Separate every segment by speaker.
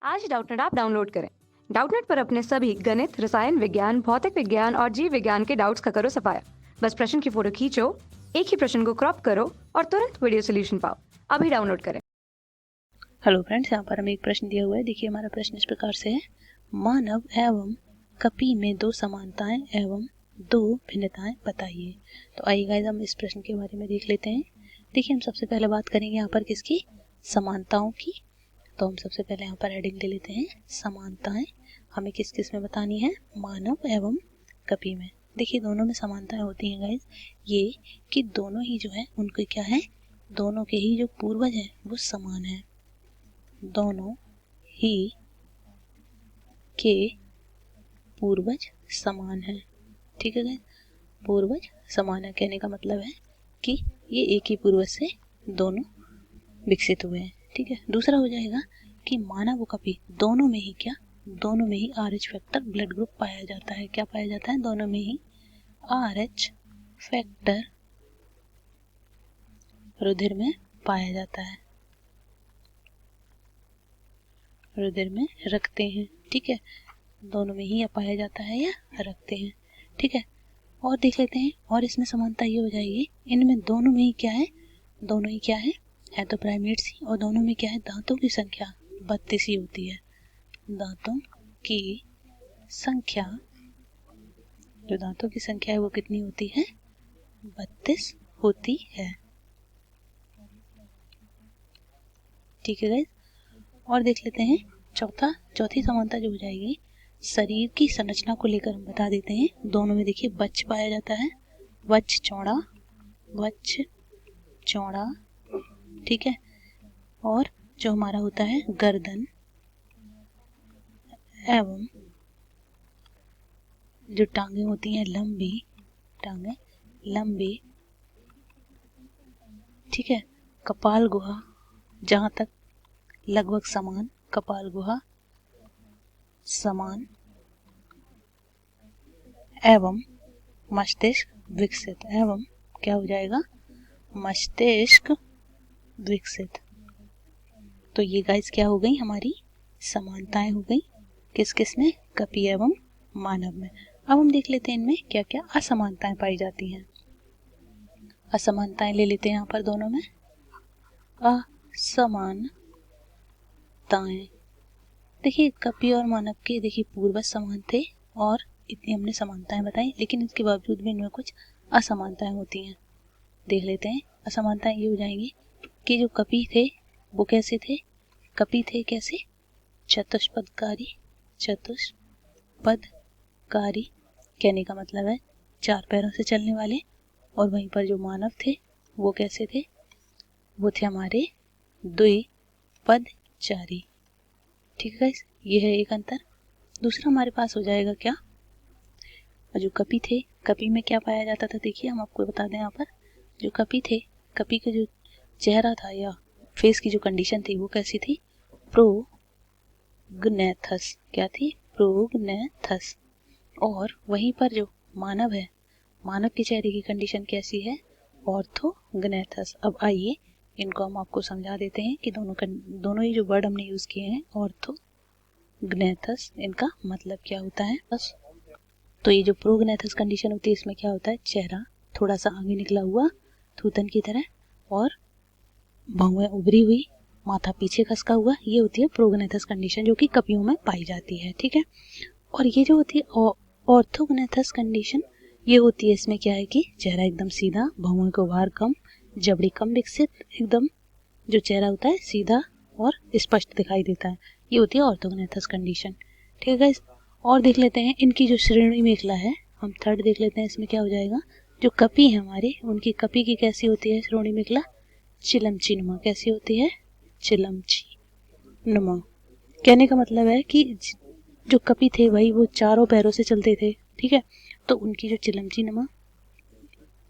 Speaker 1: आज Doubtnut app download करें। Doubtnut पर अपने सभी गणित, रसायन विज्ञान, भौतिक विज्ञान और जीव विज्ञान के डाउट्स का करो सफाया। बस प्रश्न की फोटो खींचो, एक ही प्रश्न को क्रॉप करो और तुरंत वीडियो सोल्यूशन पाओ। अभी डाउनलोड करें।
Speaker 2: हेलो फ्रेंड्स, यहाँ पर हमें एक प्रश्न दिया हुआ है। देखिए हमारा प्रश्न इस प्रकार से है, मानव एवं कपि में दो समानताएं एवं दो भिन्नताएं बताइए। तो आइए गाइस हम इस प्रश्न के बारे में देख लेते हैं। देखिए हम सबसे पहले बात करेंगे यहाँ पर किसकी, समानताओं की। तो हम सबसे पहले यहाँ पर हेडिंग ले लेते हैं, समानताएं हमें किस किस में बतानी है, मानव एवं कपि में। देखिए दोनों में समानताएं होती हैं गाइस, ये कि दोनों ही जो है उनके क्या है, दोनों के ही जो पूर्वज हैं वो समान है। दोनों ही के पूर्वज समान है। ठीक है गाइस, पूर्वज समान है कहने का मतलब है कि ये एक ही पूर्वज से दोनों विकसित हुए हैं। ठीक है, दूसरा हो जाएगा कि मानव व कपि दोनों में ही क्या, दोनों में ही RH फैक्टर ब्लड ग्रुप पाया जाता है। क्या पाया जाता है, दोनों में ही RH फैक्टर रुधिर में पाया जाता है, रुधिर में रखते हैं। ठीक है, दोनों में ही पाया जाता है या रखते हैं। ठीक है, और देख लेते हैं, और इसमें समानता ये हो जाएगी, इनमें दोनों में ही क्या है, दोनों ही क्या है तो प्राइमेट्स ही, और दोनों में क्या है, दांतों की संख्या 32 ही होती है। दांतों की संख्या, जो दांतों की संख्या है वो कितनी होती है, 32 होती है। ठीक है गाइस, और देख लेते हैं चौथी समानता जो हो जाएगी, शरीर की संरचना को लेकर हम बता देते हैं। दोनों में देखिए वक्ष पाया जाता है, वक्ष चौड़ा। ठीक है, और जो हमारा होता है गर्दन एवं जो टांगे होती हैं लंबी। ठीक है, कपाल गुहा जहां तक लगभग समान, कपाल गुहा समान, एवं मस्तिष्क विकसित, एवं क्या हो जाएगा, मस्तिष्क विकसित। तो ये गाइस क्या हो गई, हमारी समानताएं हो गई किस किस में, कपि एवं मानव में। अब हम देख लेते हैं इनमें क्या क्या असमानताएं पाई जाती हैं। असमानताएं ले लेते हैं यहाँ पर दोनों में, असमानताएं। देखिए कपि और मानव के देखिए पूर्वज समान थे और इतनी हमने समानताएं बताई, लेकिन इसके बावजूद भी इनमें कुछ असमानताएं होती हैं। देख लेते हैं, असमानताएं ये हो जाएंगी कि जो कपि थे वो कैसे थे, कपि थे कैसे, चतुष्पदकारी कहने का मतलब है 4 पैरों से चलने वाले। और वहीं पर जो मानव थे वो कैसे थे, वो थे हमारे द्विपदचारी। ठीक है गाइस, ये है एक अंतर। दूसरा हमारे पास हो जाएगा क्या, जो कपि थे, कपि में क्या पाया जाता था, देखिए हम आपको बता दें यहाँ पर, जो कपि थे, कपि का जो चेहरा था या फेस की जो कंडीशन थी वो कैसी थी, प्रोग्नेथस। क्या थी, प्रोग्नेथस। और वहीं पर जो मानव है, मानव के चेहरे की कंडीशन कैसी है, ऑर्थोग्नेथस। अब आइए इनको हम आपको समझा देते हैं कि दोनों ही जो वर्ड हमने यूज किए हैं, ऑर्थोग्नेथस, इनका मतलब क्या होता है। बस तो ये जो प्रोग्नेथस कंडीशन होती है, इसमें क्या होता है, चेहरा थोड़ा सा आगे निकला हुआ थूथन की तरह और भौहें उभरी हुई, माथा पीछे खसका हुआ, ये होती है प्रोग्नेथस कंडीशन जो कि कपियों में पाई जाती है। ठीक है, और ये जो होती है ऑर्थोग्नेथस कंडीशन, ये होती है, इसमें क्या है कि चेहरा एकदम सीधा, भौहों के उभार कम, जबड़ी कम विकसित, एकदम जो चेहरा होता है सीधा और स्पष्ट दिखाई देता है, ये होती है ऑर्थोग्नेथस कंडीशन। ठीक है गाइस, और देख लेते हैं इनकी जो श्रेणी मेखला है, हम थर्ड देख लेते हैं, इसमें क्या हो जाएगा, जो कपि है हमारे, उनकी कपि की कैसी होती है श्रेणी मेखला, चिलमची नुमा। कैसी होती है, चिलमची नुमा। कहने का मतलब है कि जो कपि थे भाई वो 4 पैरों से चलते थे। ठीक है, तो उनकी जो चिलमची नुमा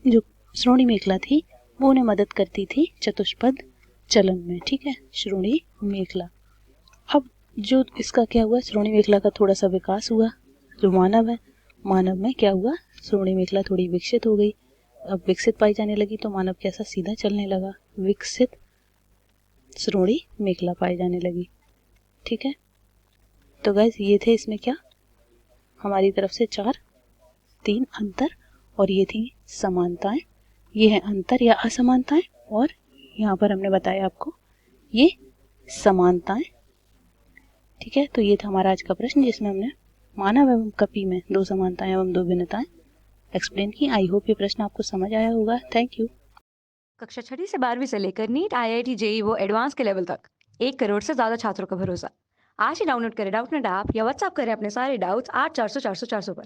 Speaker 2: जो श्रोणी मेखला थी वो उन्हें मदद करती थी चतुष्पद चलन में। ठीक है, श्रोणी मेखला। अब जो इसका क्या हुआ, श्रोणी मेखला का थोड़ा सा विकास हुआ। जो मानव है, मानव में क्या हुआ, श्रोणी मेखला थोड़ी विकसित हो गई। अब विकसित पाई जाने लगी तो मानव कैसा, सीधा चलने लगा, विकसित श्रोणी मेखला पाई जाने लगी। ठीक है, तो गाइस ये थे इसमें क्या, हमारी तरफ से 4 3 अंतर, और ये थी समानताएं। ये है अंतर या असमानताएं, और यहाँ पर हमने बताया आपको ये समानताएं। ठीक है, तो ये था हमारा आज का प्रश्न जिसमें हमने मानव एवं कपि में 2 समानताएं एवं 2 भिन्नताएं एक्सप्लेन की। आई होप ये प्रश्न आपको समझ आया होगा। Thank you.
Speaker 1: कक्षा 6 से 12वीं से लेकर नीट, IIT, JEE वो एडवांस के लेवल तक 1 करोड़ से ज्यादा छात्रों का भरोसा। आज ही डाउनलोड करें डाउटनेट ऐप या व्हाट्सएप करें अपने सारे डाउट्स 8400 400 400 पर।